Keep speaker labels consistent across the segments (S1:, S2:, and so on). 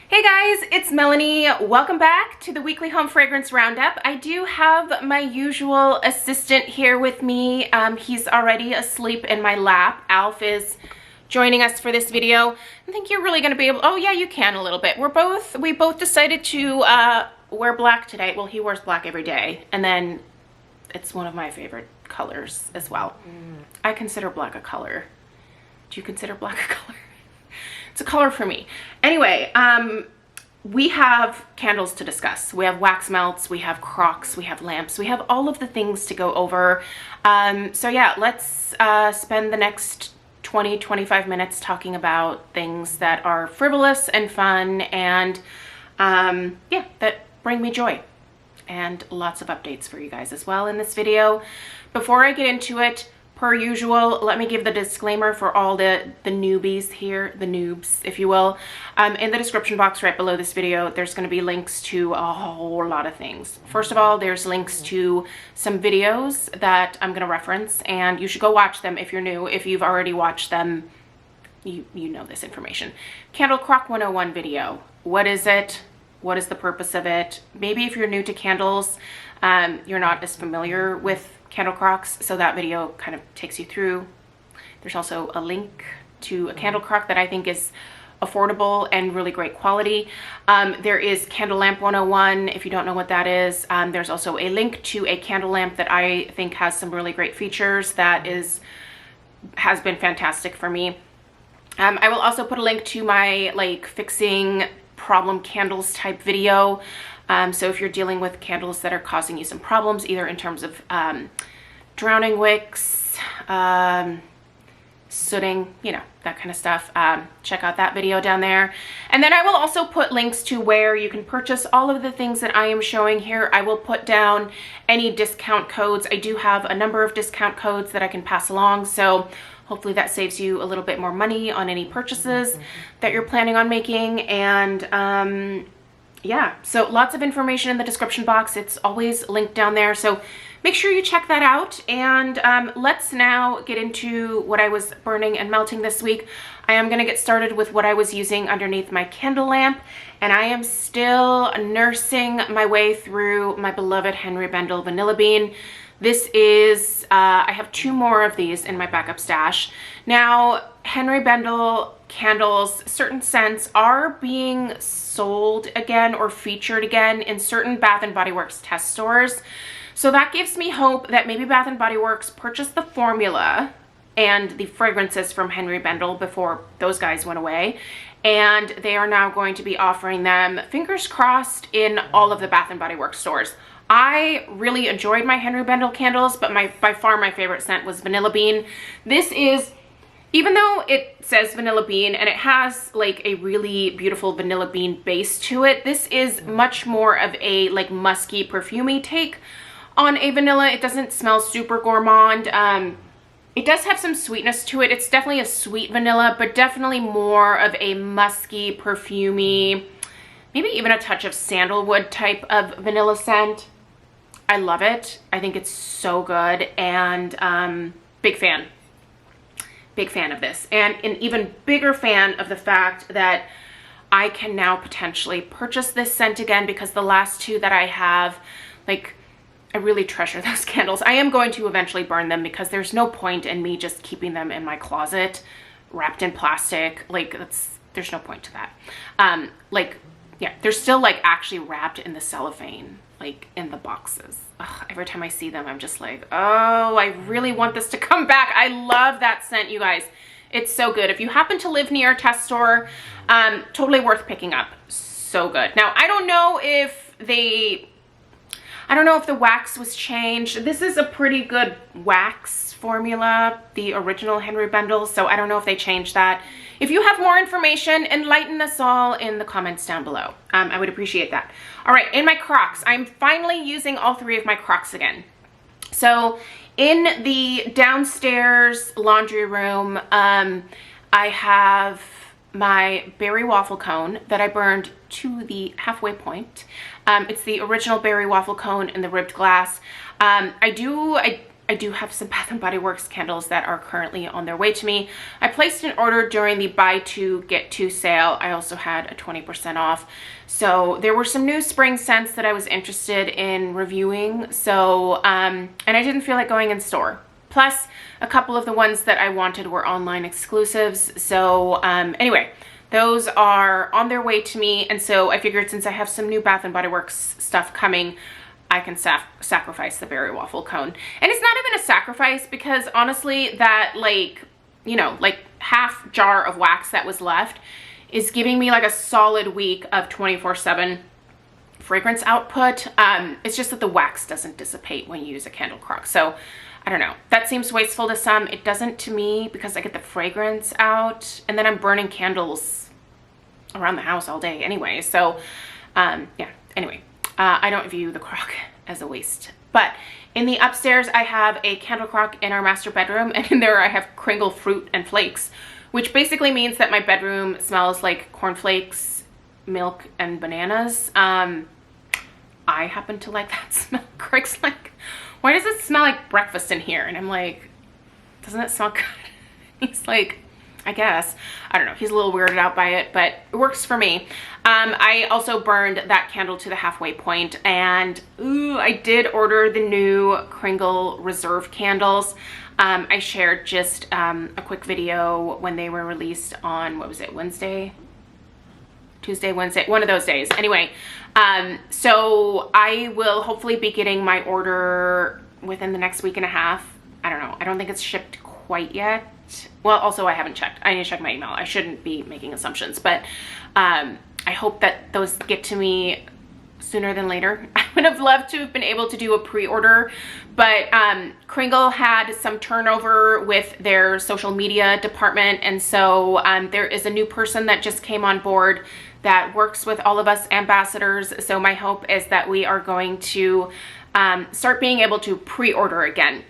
S1: Hey guys, it's Melanie. Welcome back to the weekly Home Fragrance Roundup. I do have my usual assistant here with me. He's already asleep in my lap. Alf is joining us for this video. I think you're really gonna be able, oh yeah, you can a little bit. We both decided to wear black today. Well, he wears black every day, and then it's one of my favorite colors as well. I consider black a color. Do you consider black a color? It's a color for me. Anyway, we have candles to discuss. We have wax melts, we have crocks, we have lamps, we have all of the things to go over. So yeah, let's spend the next 20-25 minutes talking about things that are frivolous and fun and yeah, that bring me joy. And lots of updates for you guys as well in this video. Before I get into it, per usual, let me give the disclaimer for all the newbies here, the noobs, if you will. In the description box right below this video, there's going to be links to a whole lot of things. First of all, there's links to some videos that I'm going to reference, and you should go watch them if you're new. If you've already watched them, you know this information. Candle Crock 101 video. What is it? What is the purpose of it? Maybe if you're new to candles, you're not as familiar with candle crocks, so that video kind of takes you through. There's also a link to a candle crock that I think is affordable and really great quality. There is Candle Lamp 101, if you don't know what that is. There's also a link to a candle lamp that I think has some really great features that has been fantastic for me. I will also put a link to my like fixing problem candles type video. So if you're dealing with candles that are causing you some problems, either in terms of drowning wicks, sooting, you know, that kind of stuff, check out that video down there. And then I will also put links to where you can purchase all of the things that I am showing here. I will put down any discount codes. I do have a number of discount codes that I can pass along, so hopefully that saves you a little bit more money on any purchases that you're planning on making. And yeah, so lots of information in the description box. It's always linked down there, so make sure you check that out. And let's now get into what I was burning and melting this week. I am going to get started with what I was using underneath my candle lamp, and I am still nursing my way through my beloved Henry Bendel Vanilla Bean. This is, I have 2 more of these in my backup stash. Now, Henry Bendel candles, certain scents are being sold again or featured again in certain Bath & Body Works test stores. So that gives me hope that maybe Bath & Body Works purchased the formula and the fragrances from Henry Bendel before those guys went away, and they are now going to be offering them, fingers crossed, in all of the Bath & Body Works stores. I really enjoyed my Henry Bendel candles, but by far my favorite scent was Vanilla Bean. This is, even though it says Vanilla Bean and it has like a really beautiful vanilla bean base to it, this is much more of a like musky, perfumey take on a vanilla. It doesn't smell super gourmand. It does have some sweetness to it. It's definitely a sweet vanilla, but definitely more of a musky, perfumey, maybe even a touch of sandalwood type of vanilla scent. I love it. I think it's so good, and big fan of this, and an even bigger fan of the fact that I can now potentially purchase this scent again, because the last 2 that I have, like, I really treasure those candles. I am going to eventually burn them, because there's no point in me just keeping them in my closet wrapped in plastic. Like, there's no point to that. Like, yeah, they're still like actually wrapped in the cellophane, like in the boxes. Ugh, every time I see them, I'm just like, oh, I really want this to come back. I love that scent, you guys. It's so good. If you happen to live near a test store, totally worth picking up. So good. Now, I don't know if the wax was changed. This is a pretty good wax formula, the original Henry Bendel, so I don't know if they changed that. If you have more information, enlighten us all in the comments down below. I would appreciate that. All right, in my crocks, I'm finally using all 3 of my crocks again. So in the downstairs laundry room, I have my berry waffle cone that I burned to the halfway point. It's the original berry waffle cone in the ribbed glass. I I do have some Bath & Body Works candles that are currently on their way to me. I placed an order during the buy two, get two sale. I also had a 20% off. So there were some new spring scents that I was interested in reviewing. So, and I didn't feel like going in store. Plus, a couple of the ones that I wanted were online exclusives. So anyway, those are on their way to me. And so I figured since I have some new Bath & Body Works stuff coming, I can sacrifice the berry waffle cone. And it's not even a sacrifice because honestly that like, you know, like half jar of wax that was left is giving me like a solid week of 24/7 fragrance output. It's just that the wax doesn't dissipate when you use a candle crock. So I don't know, that seems wasteful to some. It doesn't to me because I get the fragrance out and then I'm burning candles around the house all day anyway. So yeah, anyway. I don't view the crock as a waste. But in the upstairs, I have a candle crock in our master bedroom, and in there I have Kringle fruit and flakes, which basically means that my bedroom smells like cornflakes, milk, and bananas. I happen to like that smell. Craig's like, why does it smell like breakfast in here? And I'm like, doesn't it smell good? He's like, I guess. I don't know. He's a little weirded out by it, but it works for me. I also burned that candle to the halfway point, and ooh, I did order the new Kringle Reserve candles. I shared just a quick video when they were released on, what was it, Wednesday? Tuesday, Wednesday, one of those days. Anyway, so I will hopefully be getting my order within the next week and a half. I don't know. I don't think it's shipped quite yet. Well, also I haven't checked. I need to check my email. I shouldn't be making assumptions, but I hope that those get to me sooner than later. I would have loved to have been able to do a pre-order, but Kringle had some turnover with their social media department, and so there is a new person that just came on board that works with all of us ambassadors. So my hope is that we are going to start being able to pre-order again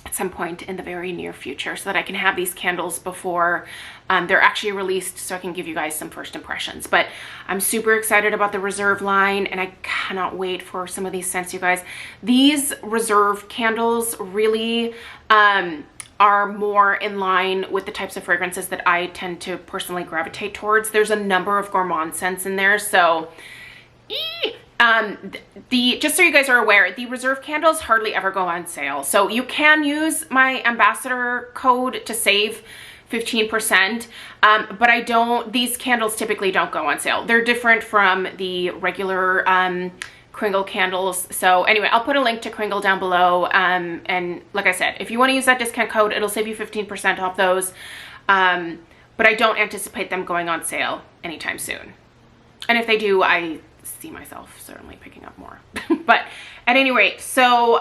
S1: at some point in the very near future so that I can have these candles before they're actually released, so I can give you guys some first impressions. But I'm super excited about the Reserve line, and I cannot wait for some of these scents, you guys. These Reserve candles really are more in line with the types of fragrances that I tend to personally gravitate towards. There's a number of gourmand scents in there, so just so you guys are aware, the Reserve candles hardly ever go on sale. So you can use my ambassador code to save 15%, but these candles typically don't go on sale. They're different from the regular Kringle candles. So anyway, I'll put a link to Kringle down below. And like I said, if you want to use that discount code, it'll save you 15% off those. But I don't anticipate them going on sale anytime soon. And if they do, I see myself certainly picking up more. But at any rate, so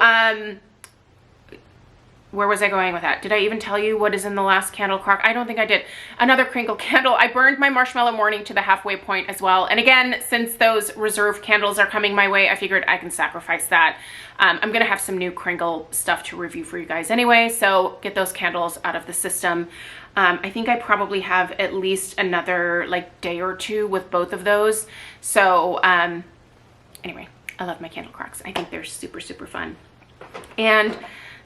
S1: where was I going with that? Did I even tell you what is in the last candle crock? I don't think I did. Another Kringle candle. I burned my Marshmallow Morning to the halfway point as well. And again, since those Reserve candles are coming my way, I figured I can sacrifice that. I'm gonna have some new Kringle stuff to review for you guys anyway, so get those candles out of the system. I think I probably have at least another like day or two with both of those. So anyway, I love my candle crocks. I think they're super, super fun. And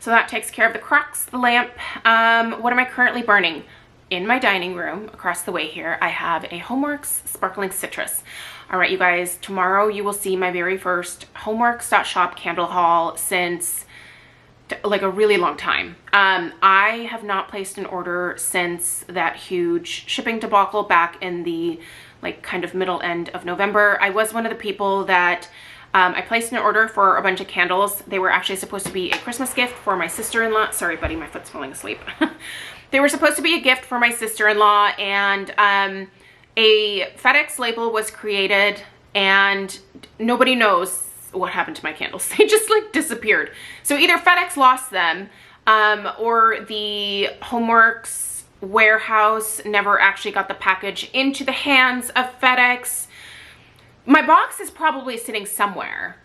S1: so that takes care of the crocks, the lamp. What am I currently burning? In my dining room across the way here, I have a Homeworx Sparkling Citrus. All right, you guys, tomorrow you will see my very first Homeworx.Shop candle haul since like a really long time. I have not placed an order since that huge shipping debacle back in the like kind of middle end of November. I was one of the people that I placed an order for a bunch of candles. They were actually supposed to be a Christmas gift for my sister-in-law. Sorry, buddy, my foot's falling asleep. They were supposed to be a gift for my sister-in-law, and a FedEx label was created, and nobody knows what happened to my candles. They just like disappeared. So either FedEx lost them, or the Homeworx warehouse never actually got the package into the hands of FedEx. My box is probably sitting somewhere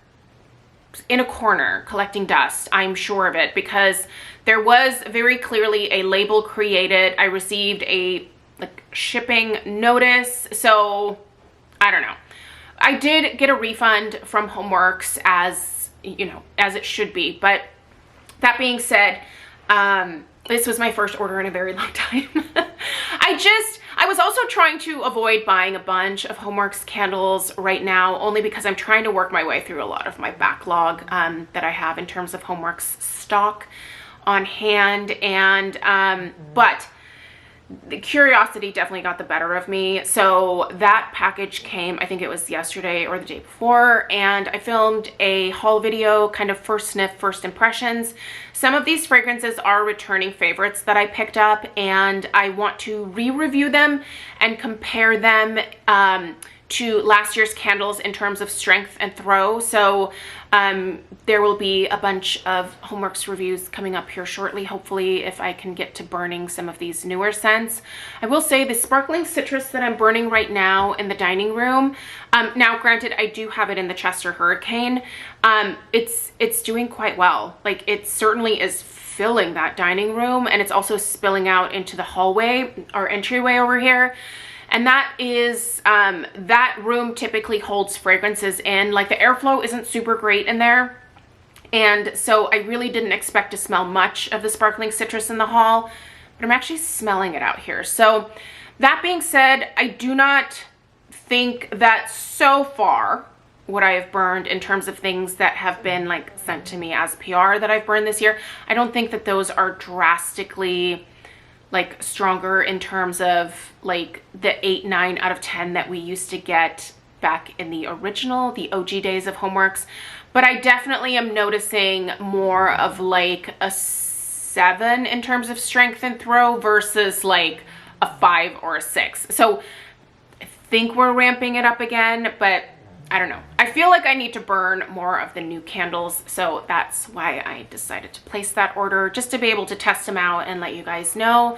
S1: in a corner collecting dust. I'm sure of it, because there was very clearly a label created. I received a like shipping notice. So I don't know. I did get a refund from Homeworx, as you know, as it should be, but That being said, this was my first order in a very long time. I was also trying to avoid buying a bunch of Homeworx candles right now, only because I'm trying to work my way through a lot of my backlog that I have in terms of Homeworx stock on hand. And, but the curiosity definitely got the better of me. So that package came, I think it was yesterday or the day before, and I filmed a haul video, kind of first sniff, first impressions. Some of these fragrances are returning favorites that I picked up, and I want to re-review them and compare them to last year's candles in terms of strength and throw. So there will be a bunch of Homeworx reviews coming up here shortly, hopefully, if I can get to burning some of these newer scents. I will say the sparkling citrus that I'm burning right now in the dining room, now granted I do have it in the Chester Hurricane, it's doing quite well. Like, it certainly is filling that dining room, and it's also spilling out into the hallway, our entryway over here. And that is, that room typically holds fragrances in. Like, the airflow isn't super great in there. And so I really didn't expect to smell much of the sparkling citrus in the hall, but I'm actually smelling it out here. So that being said, I do not think that so far what I have burned in terms of things that have been like sent to me as PR that I've burned this year, I don't think that those are drastically like stronger in terms of like the 8, 9 out of 10 that we used to get back in the original, the OG days of Homeworx. But I definitely am noticing more of like a 7 in terms of strength and throw versus like a 5 or a 6. So I think we're ramping it up again, but I don't know. I feel like I need to burn more of the new candles, so that's why I decided to place that order, just to be able to test them out and let you guys know.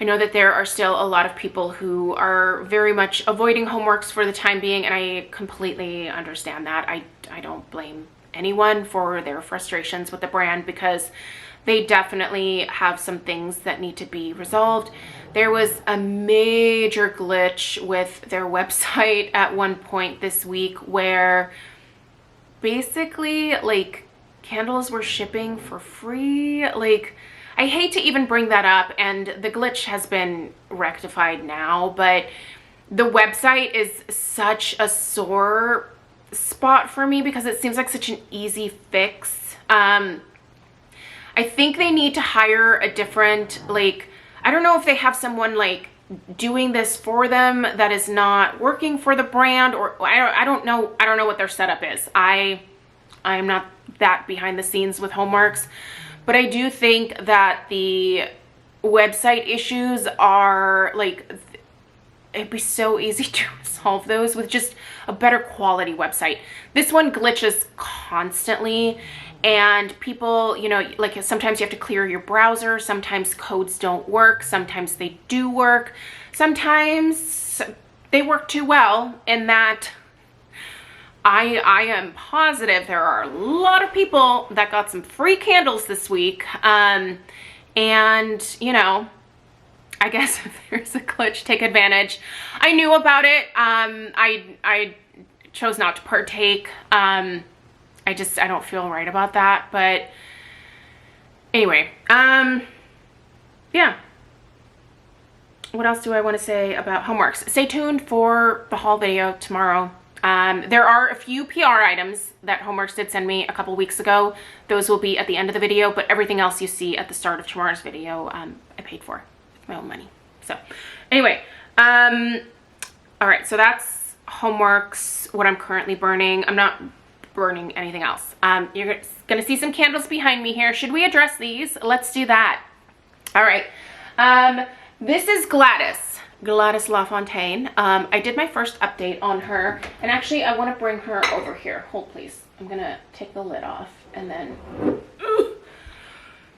S1: I know that there are still a lot of people who are very much avoiding Homeworx for the time being, and I completely understand that. I don't blame anyone for their frustrations with the brand, because they definitely have some things that need to be resolved. There was a major glitch with their website at one point this week where basically like candles were shipping for free. Like, I hate to even bring that up, and the glitch has been rectified now, but the website is such a sore spot for me because it seems like such an easy fix. I think they need to hire a different, like, I don't know if they have someone like doing this for them that is not working for the brand, or I don't know what their setup is. I am not that behind the scenes with Homeworx, but I do think that the website issues are like, it'd be so easy to solve those with just a better quality website. This one glitches constantly, and people, you know, like sometimes you have to clear your browser, sometimes codes don't work, sometimes they do work, sometimes they work too well, and that I am positive there are a lot of people that got some free candles this week, and you know, I guess if there's a glitch, take advantage. I knew about it. I chose not to partake. I don't feel right about that. But anyway, yeah. What else do I want to say about Homeworx? Stay tuned for the haul video tomorrow. There are a few PR items that Homeworx did send me a couple weeks ago. Those will be at the end of the video, but everything else you see at the start of tomorrow's video, I paid for with my own money. So anyway, all right, so that's Homeworx, what I'm currently burning. I'm not burning anything else. You're gonna see some candles behind me here. Should we address these? Let's do that. All right, this is Gladys LaFontaine. I did my first update on her, and actually I want to bring her over here. Hold please. I'm gonna take the lid off, and then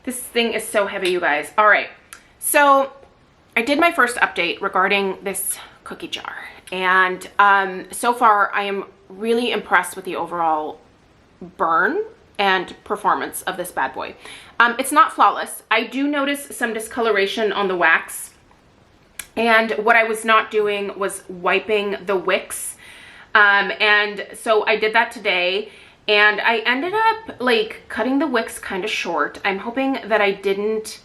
S1: this thing is so heavy, you guys. All right, so I did my first update regarding this cookie jar, and so far I am really impressed with the overall burn and performance of this bad boy. It's not flawless. I do notice some discoloration on the wax, and what I was not doing was wiping the wicks, and so I did that today, and I ended up like cutting the wicks kind of short. I'm hoping that I didn't,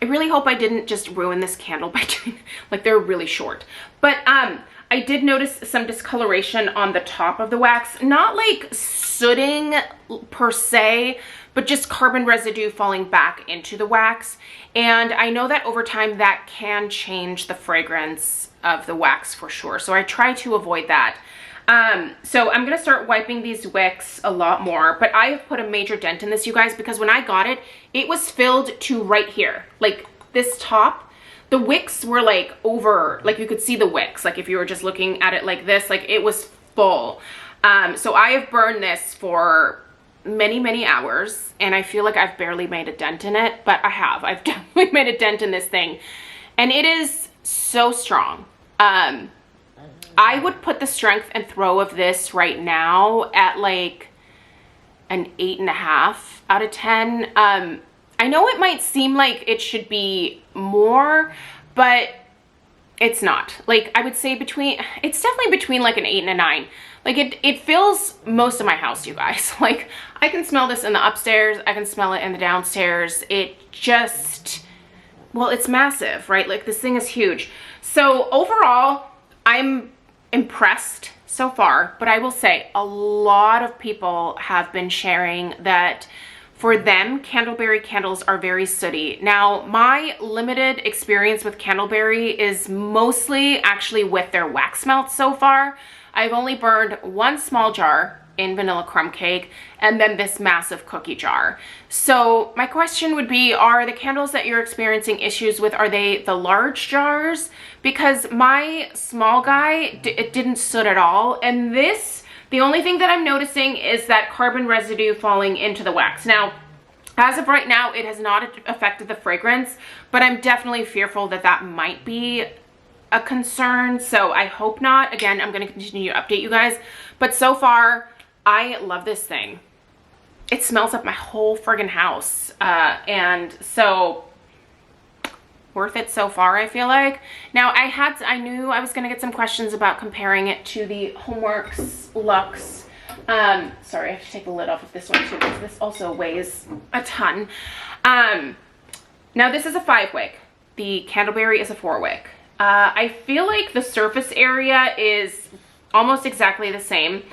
S1: I really hope I didn't just ruin this candle by doing, like they're really short. But I did notice some discoloration on the top of the wax, not like sooting per se, but just carbon residue falling back into the wax. And I know that over time that can change the fragrance of the wax for sure. So I try to avoid that. So I'm gonna start wiping these wicks a lot more, but I have put a major dent in this, you guys, because when I got it, it was filled to right here, like this top. The wicks were like over, like you could see the wicks, like if you were just looking at it like this, like it was full. So I have burned this for many hours, and I feel like I've barely made a dent in it, but I have. I've definitely made a dent in this thing, and it is so strong. I would put the strength and throw of this right now at like an 8.5 out of 10. I know it might seem like it should be more, but it's not. Like I would say it's definitely between like an 8 and a 9. Like it fills most of my house, you guys. Like I can smell this in the upstairs, I can smell it in the downstairs. It just, well, it's massive, right? Like this thing is huge. So overall, I'm impressed so far, but I will say a lot of people have been sharing that for them, Candleberry candles are very sooty. Now, my limited experience with Candleberry is mostly actually with their wax melts so far. I've only burned one small jar in vanilla crumb cake and then this massive cookie jar. So my question would be, are the candles that you're experiencing issues with, are they the large jars? Because my small guy, it didn't soot at all. And this, the only thing that I'm noticing is that carbon residue falling into the wax. Now, as of right now, it has not affected the fragrance, but I'm definitely fearful that that might be a concern. So I hope not. Again, I'm going to continue to update you guys. But so far, I love this thing. It smells up my whole friggin' house. And so worth it so far, I feel like. Now I knew I was gonna get some questions about comparing it to the Homeworx Luxe. Sorry, I have to take the lid off of this one too, because this also weighs a ton. Now this is a 5-wick. The Candleberry is a 4-wick. I feel like the surface area is almost exactly the same.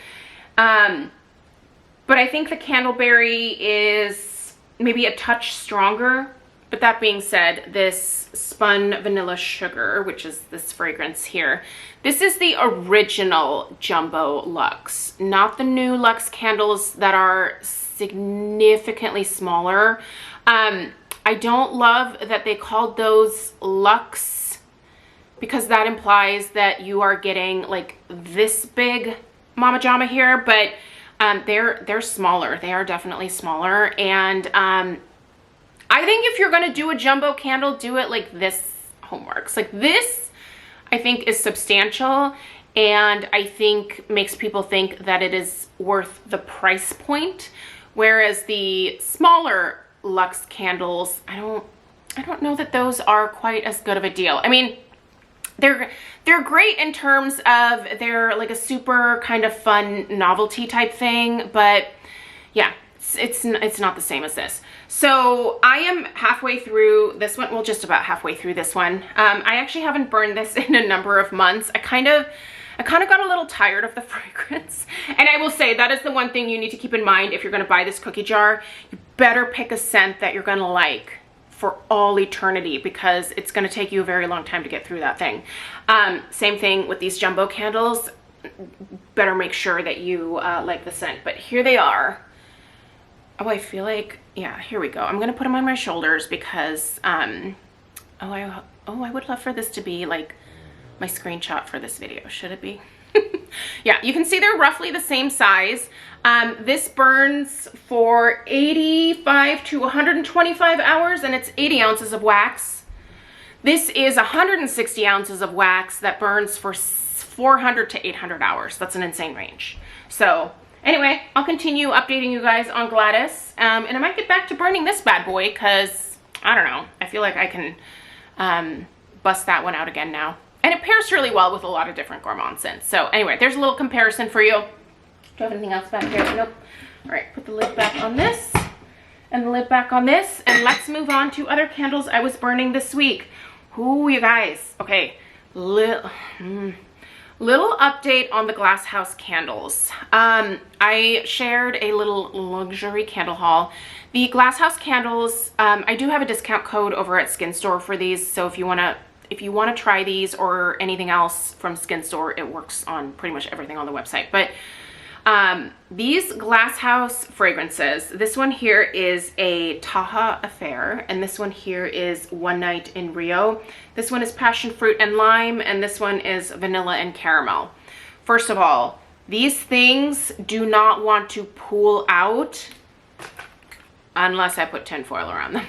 S1: But I think the Candleberry is maybe a touch stronger. But that being said, this Spun Vanilla Sugar, which is this fragrance here, this is the original Jumbo Luxe, not the new Luxe candles that are significantly smaller. I don't love that they called those Luxe, because that implies that you are getting like this big Mama Jama here, but they're smaller. They are definitely smaller. And I think if you're gonna do a jumbo candle, do it like this Homeworx. Like this, I think is substantial, and I think makes people think that it is worth the price point. Whereas the smaller Luxe candles, I don't know that those are quite as good of a deal. I mean, they're great in terms of they're like a super kind of fun novelty type thing, but yeah, it's not the same as this. So I am halfway through this one, well, just about halfway through this one. I actually haven't burned this in a number of months. I kind of got a little tired of the fragrance. And I will say that is the one thing you need to keep in mind if you're gonna buy this cookie jar. You better pick a scent that you're gonna like for all eternity, because it's gonna take you a very long time to get through that thing. Same thing with these jumbo candles. Better make sure that you like the scent. But here they are. Oh, I feel like, yeah, here we go. I'm gonna put them on my shoulders because, I would love for this to be like my screenshot for this video. Should it be? Yeah, you can see they're roughly the same size. This burns for 85 to 125 hours, and it's 80 ounces of wax. This is 160 ounces of wax that burns for 400 to 800 hours. That's an insane range. So anyway, I'll continue updating you guys on Gladys, and I might get back to burning this bad boy because, I don't know, I feel like I can bust that one out again now. And it pairs really well with a lot of different gourmand scents. So anyway, there's a little comparison for you. Do I have anything else back here? Nope. All right, put the lid back on this and the lid back on this, and let's move on to other candles I was burning this week. Ooh, you guys. Okay, little update on the Glasshouse candles. I shared a little luxury candle haul. The Glasshouse candles, I do have a discount code over at Skin Store for these, so if you wanna try these or anything else from Skin Store, it works on pretty much everything on the website. But these Glasshouse fragrances, this one here is a Taha Affair, and this one here is One Night in Rio. This one is Passion Fruit and Lime, and this one is Vanilla and Caramel. First of all, these things do not want to pool out unless I put tinfoil around them.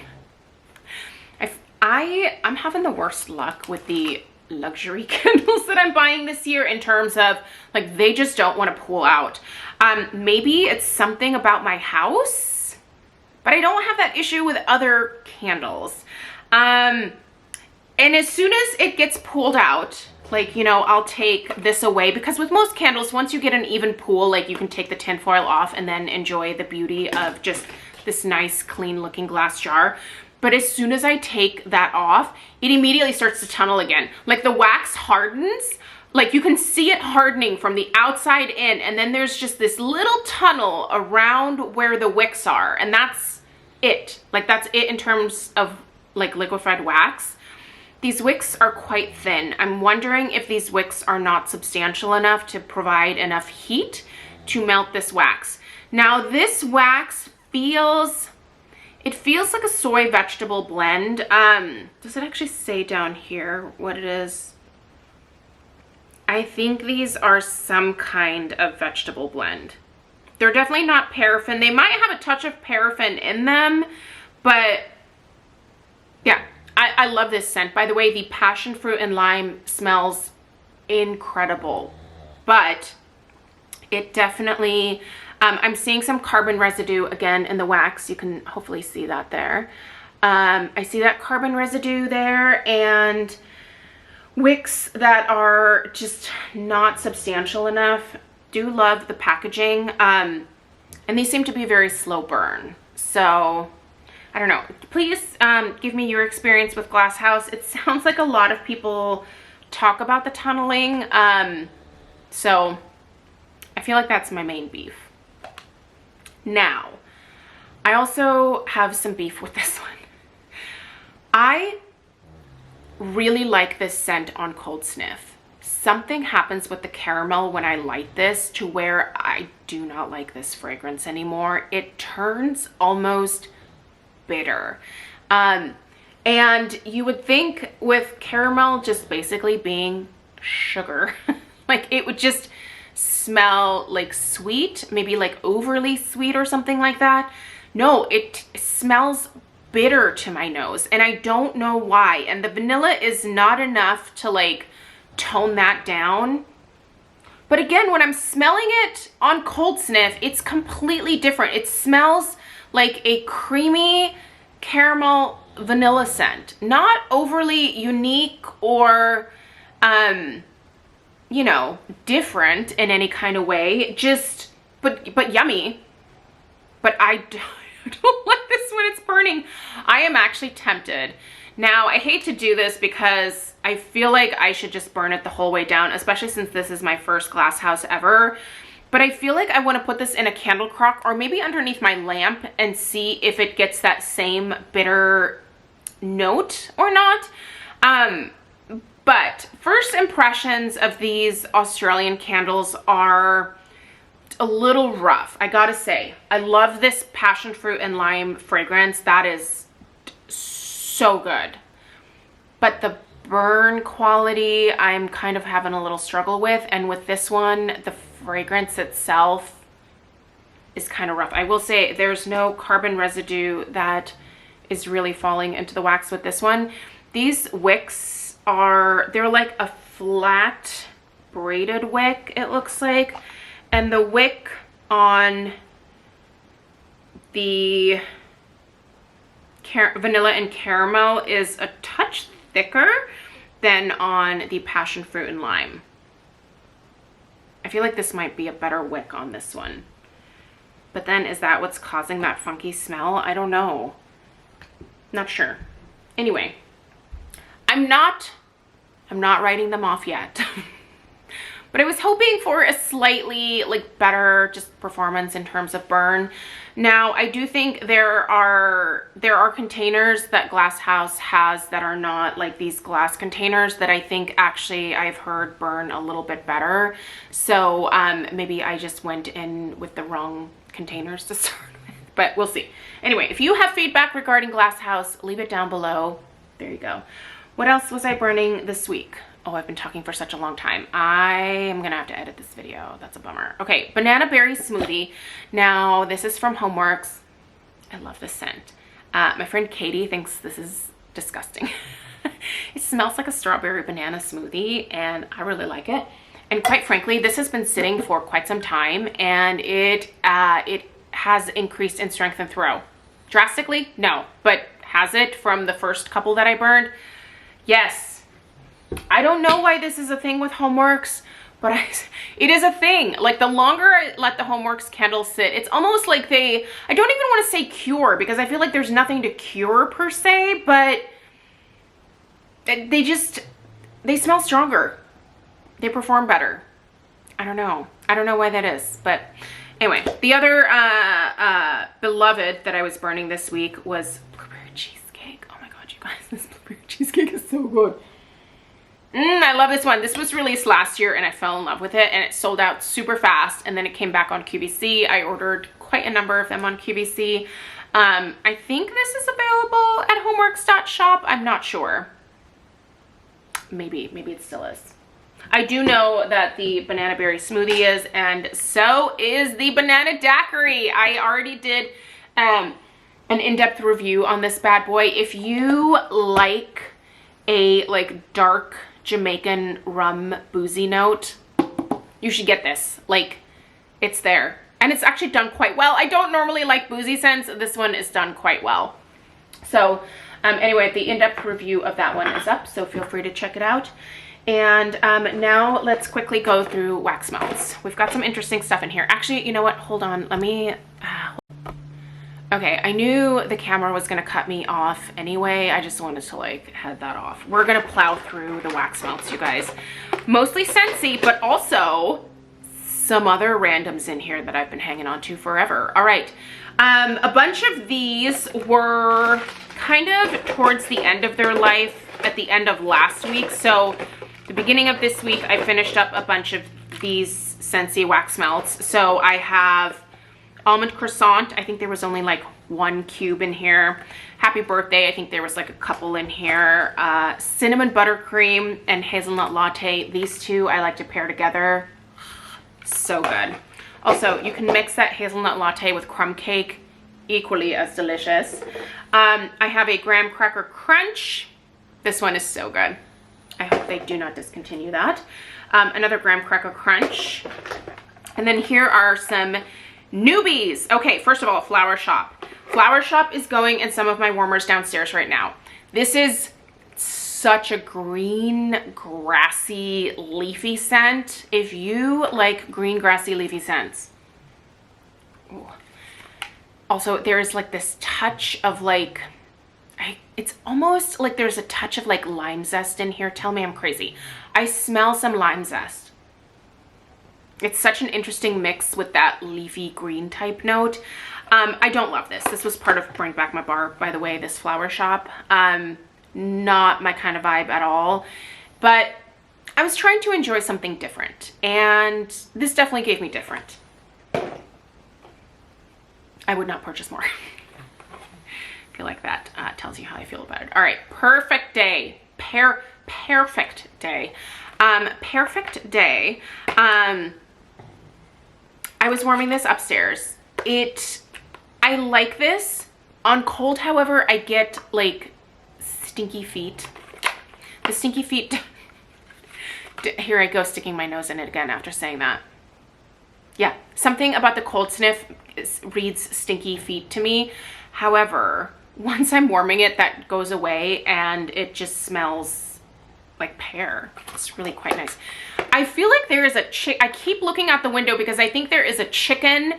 S1: I'm having the worst luck with the luxury candles that I'm buying this year in terms of, like, they just don't want to pull out. Maybe it's something about my house, but I don't have that issue with other candles. And as soon as it gets pulled out, like, you know, I'll take this away, because with most candles, once you get an even pool, like, you can take the tinfoil off and then enjoy the beauty of just this nice, clean looking glass jar. But as soon as I take that off, it immediately starts to tunnel again. Like, the wax hardens, like, you can see it hardening from the outside in, and then there's just this little tunnel around where the wicks are, and that's it. Like, that's it in terms of, like, liquefied wax. These wicks are quite thin. I'm wondering if these wicks are not substantial enough to provide enough heat to melt this wax. Now, this wax feels like a soy vegetable blend. Does it actually say down here what it is? I think these are some kind of vegetable blend. They're definitely not paraffin. They might have a touch of paraffin in them, but yeah, I love this scent. By the way, the passion fruit and lime smells incredible, but it definitely, I'm seeing some carbon residue again in the wax. You can hopefully see that there. I see that carbon residue there, and wicks that are just not substantial enough. Do love the packaging, and these seem to be very slow burn. So I don't know. Please give me your experience with Glasshouse. It sounds like a lot of people talk about the tunneling, so I feel like that's my main beef. Now, I also have some beef with this one. I really like this scent on cold sniff. Something happens with the caramel when I light this to where I do not like this fragrance anymore. It turns almost bitter. And you would think with caramel just basically being sugar, like it would just smell like sweet, maybe like overly sweet or something like that. No, it smells bitter to my nose, and I don't know why. And the vanilla is not enough to like tone that down. But again, when I'm smelling it on cold sniff, it's completely different. It smells like a creamy caramel vanilla scent, not overly unique or you know, different in any kind of way, just but yummy. But I don't like this when it's burning. I am actually tempted. Now, I hate to do this because I feel like I should just burn it the whole way down, especially since this is my first Glasshouse ever. But I feel like I want to put this in a candle crock or maybe underneath my lamp and see if it gets that same bitter note or not. But first impressions of these Australian candles are a little rough, I gotta say. I love this passion fruit and lime fragrance. That is so good. But the burn quality, I'm kind of having a little struggle with. And with this one, the fragrance itself is kind of rough. I will say there's no carbon residue that is really falling into the wax with this one. These wicks they're like a flat braided wick, it looks like. And the wick on the vanilla and caramel is a touch thicker than on the passion fruit and lime. I feel like this might be a better wick on this one. But then is that what's causing that funky smell? I don't know. Not sure. Anyway, I'm not writing them off yet. But I was hoping for a slightly like better just performance in terms of burn. Now, I do think there are containers that Glasshouse has that are not like these glass containers that I think actually I've heard burn a little bit better. So maybe I just went in with the wrong containers to start with, but we'll see. Anyway, if you have feedback regarding Glasshouse, leave it down below. There you go. What else was I burning this week? Oh, I've been talking for such a long time. I am gonna have to edit this video. That's a bummer. Okay, banana berry smoothie. Now, this is from Homeworx. I love this scent. My friend Katie thinks this is disgusting. It smells like a strawberry banana smoothie, and I really like it. And quite frankly, this has been sitting for quite some time, and it has increased in strength and throw. Drastically? No, but has it from the first couple that I burned? Yes. I don't know why this is a thing with Homeworx, but it is a thing. Like, the longer I let the Homeworx candles sit, it's almost like I don't even want to say cure, because I feel like there's nothing to cure per se, but they smell stronger. They perform better. I don't know. I don't know why that is, but anyway, the other beloved that I was burning this week was blueberry cheesecake. Oh my God, you guys, this blueberry cheesecake is so good. I love this one. This was released last year and I fell in love with it, and it sold out super fast, and then it came back on QVC. I ordered quite a number of them on QVC. I think this is available at Homeworx.Shop. I'm not sure. Maybe it still is. I do know that the banana berry smoothie is, and so is the banana daiquiri. I already did an in-depth review on this bad boy. If you like a like dark Jamaican rum boozy note, you should get this. Like, it's there, and it's actually done quite well. I don't normally like boozy scents. This one is done quite well. So anyway, the in-depth review of that one is up, so feel free to check it out. And now let's quickly go through wax melts. We've got some interesting stuff in here. Actually, you know what, hold on, let me okay, I knew the camera was gonna cut me off anyway. I just wanted to like head that off. We're gonna plow through the wax melts, you guys. Mostly Scentsy, but also some other randoms in here that I've been hanging on to forever. All right, a bunch of these were kind of towards the end of their life at the end of last week. So the beginning of this week, I finished up a bunch of these Scentsy wax melts. So I have almond croissant. I think there was only like 1 cube in here. Happy birthday. I think there was like a couple in here. Cinnamon buttercream and hazelnut latte. These two I like to pair together. So good. Also, you can mix that hazelnut latte with crumb cake. Equally as delicious. I have a graham cracker crunch. This one is so good. I hope they do not discontinue that. Another graham cracker crunch. And then here are some newbies. Okay, first of all, Flower Shop. Flower Shop is going in some of my warmers downstairs right now. This is such a green, grassy, leafy scent. If you like green, grassy, leafy scents. Ooh. Also, there's like this touch of like, it's almost like there's a touch of like lime zest in here. Tell me I'm crazy. I smell some lime zest. It's such an interesting mix with that leafy green type note. I don't love this. This was part of Bring Back My Bar, by the way, this Flower Shop. Not my kind of vibe at all. But I was trying to enjoy something different, and this definitely gave me different. I would not purchase more. I feel like that tells you how I feel about it. All right, Perfect Day. Perfect Day. Perfect Day. I was warming this upstairs. I like this. On cold, however, I get like stinky feet. The stinky feet, here I go sticking my nose in it again after saying that. Yeah, something about the cold sniff reads stinky feet to me. However, once I'm warming it, that goes away and it just smells like pear. It's really quite nice. I feel like there is a I keep looking out the window because I think there is a chicken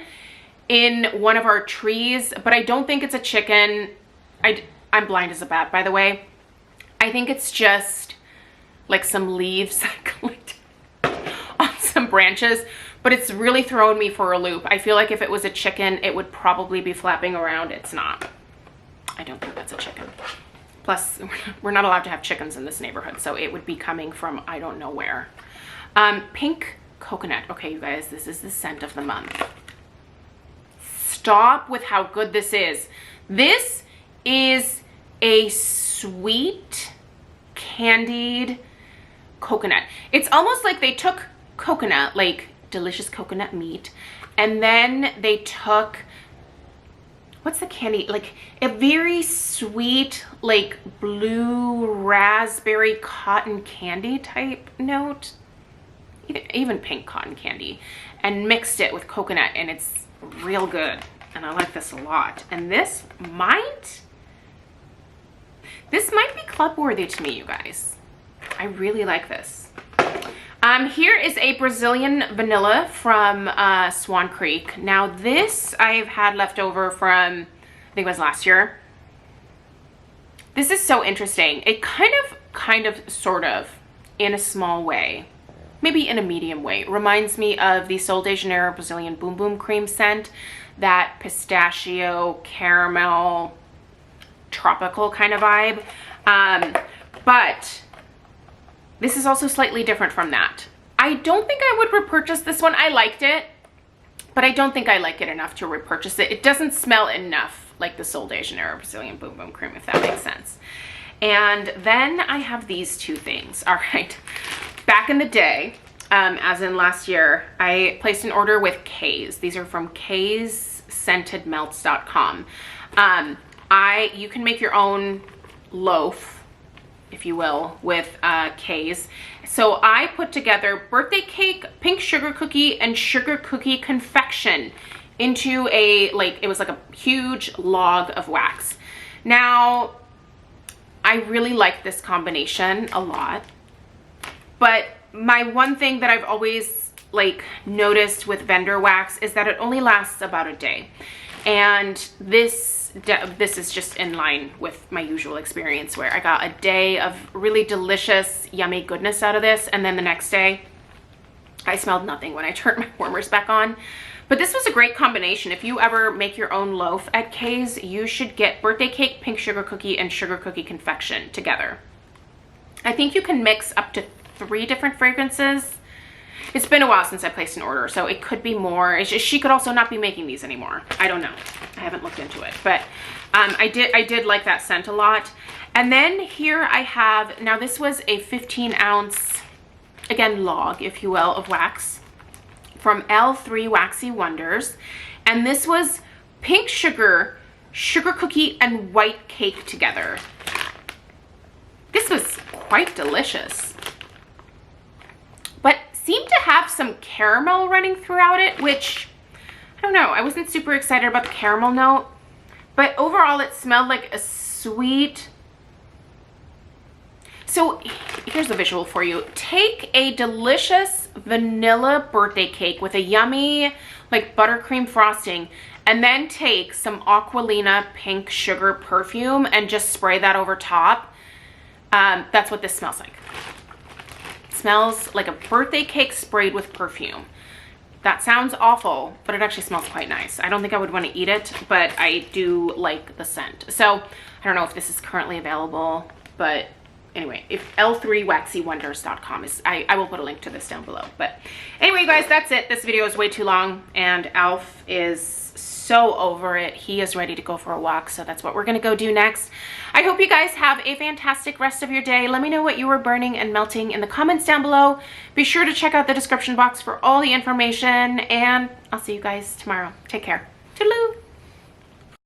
S1: in one of our trees, but I don't think it's a chicken. I'm blind as a bat, by the way. I think it's just like some leaves I collected on some branches, but it's really thrown me for a loop. I feel like if it was a chicken, it would probably be flapping around. It's not. I don't think that's a chicken. Plus, we're not allowed to have chickens in this neighborhood, so it would be coming from I don't know where. Pink coconut. Okay, you guys, this is the scent of the month. Stop with how good this is. This is a sweet candied coconut. It's almost like they took coconut, like delicious coconut meat, and then they took, what's the candy, like a very sweet, like blue raspberry cotton candy type note, even pink cotton candy, and mixed it with coconut, and it's real good. And I like this a lot. And this might be club worthy to me, you guys. I really like this. Here is a Brazilian vanilla from Swan Creek. Now this I've had left over from, I think it was last year. This is so interesting. It kind of, sort of, in a small way, maybe in a medium way, reminds me of the Sol de Janeiro Brazilian Boom Boom Cream scent, that pistachio, caramel, tropical kind of vibe. But this is also slightly different from that. I don't think I would repurchase this one. I liked it, but I don't think I like it enough to repurchase it. It doesn't smell enough like the Sol de Janeiro Brazilian Boom Boom Cream, if that makes sense. And then I have these two things. All right. Back in the day, as in last year, I placed an order with K's. These are from K'sScentedMelts.com. You can make your own loaf, if you will, with K's. So I put together birthday cake, pink sugar cookie, and sugar cookie confection into a, like, it was like a huge log of wax. Now, I really like this combination a lot, but my one thing that I've always like noticed with vendor wax is that it only lasts about a day. And this is just in line with my usual experience, where I got a day of really delicious, yummy goodness out of this, and then the next day I smelled nothing when I turned my warmers back on. But this was a great combination. If you ever make your own loaf at K's, you should get birthday cake, pink sugar cookie, and sugar cookie confection together. I think you can mix up to 3 different fragrances. It's been a while since I placed an order, so it could be more. She could also not be making these anymore. I don't know. I haven't looked into it, but I did like that scent a lot. And then here I have, now this was a 15-ounce, again, log, if you will, of wax from L3 Waxy Wonders. And this was pink sugar, sugar cookie, and white cake together. This was quite delicious, but seemed to have some caramel running throughout it, which, I don't know, I wasn't super excited about the caramel note, but overall it smelled like a sweet. So here's the visual for you. Take a delicious vanilla birthday cake with a yummy like buttercream frosting, and then take some Aqualina pink sugar perfume and just spray that over top. That's what this smells like. It smells like a birthday cake sprayed with perfume. That sounds awful, but it actually smells quite nice. I don't think I would want to eat it, but I do like the scent. So I don't know if this is currently available, but anyway, if L3WaxyWonders.com is, I will put a link to this down below. But anyway, you guys, that's it. This video is way too long, and Alf is so over it. He is ready to go for a walk, so that's what we're gonna go do next. I hope you guys have a fantastic rest of your day. Let me know what you were burning and melting in the comments down below. Be sure to check out the description box for all the information, and I'll see you guys tomorrow. Take care. Toodaloo!